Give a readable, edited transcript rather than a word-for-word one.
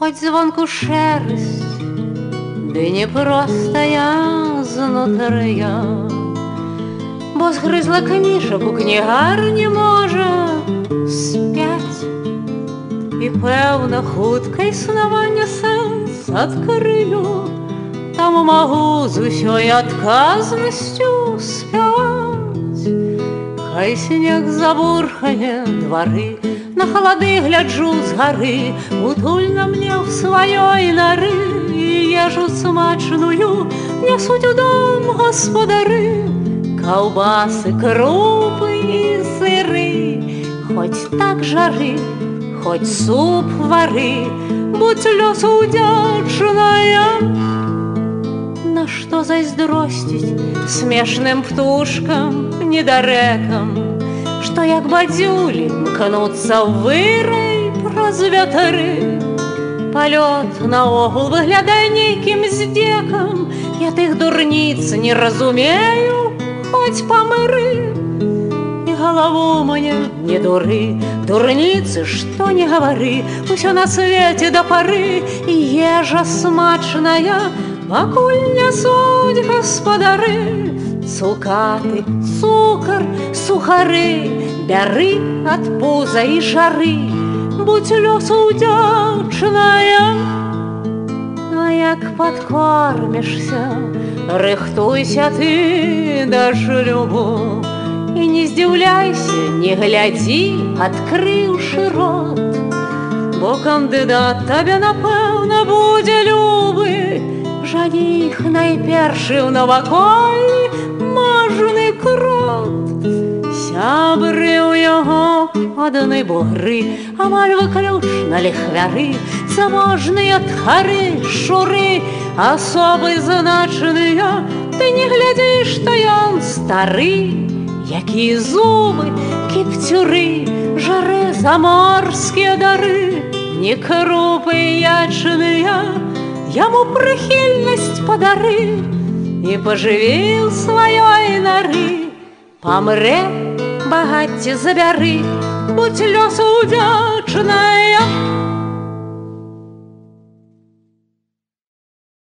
Хоть звонку шерсть, ды не простая знутрыя, бо згрызла кніжак у кнігарні можа спяць. І пэўна хутка існавання сэнс адкрыю, таму магу з усёй адказнасцю спяваць. Хай снег забурхане двары, на халады гляджу з гары, утульна мне ў сваёй нары, і ежу смачную нясуць у дом гаспадары. Каўбасы, крупы і сыры, хоць так жары, хоць суп вары, будь лёсу удзячная. Нашто зайздросціць смешным птушкам, недарэкам, што як бадзюлі мкнуцца вырай праз вятары. Палёт наогул выглядае нейкім здзекам, я тых дурніц не разумею, хоць памыры. І галаву мне не дуры, дурніцы, што не гавары, усё на свеце да пары, і ежа смачная пакуль нясуць гаспадары. Цукаты, цукар, сухары, бяры ад пуза і жары, будь лёсу удзячная. А як падкормішся, рыхтуйся ты да шлюбу, і не здзіўляйся, не глядзі, адкрыўшы рот, бо кандыдат табе, напэўна, будзе любы. Жаніх найпершы ў наваколлі мажны крот. Сябры ў яго адны бугры, амаль выключна ліхвяры, заможныя тхары, шуры, асобы значныя. Ты не глядзі, што ён стары, якія зубы, кіпцюры, жары заморскія дары, не крупы ячныя, яму прыхільнасць падары, і пажыві ў сваёй нары. Памрэ, багацце забяры, будь лёсу удзячная.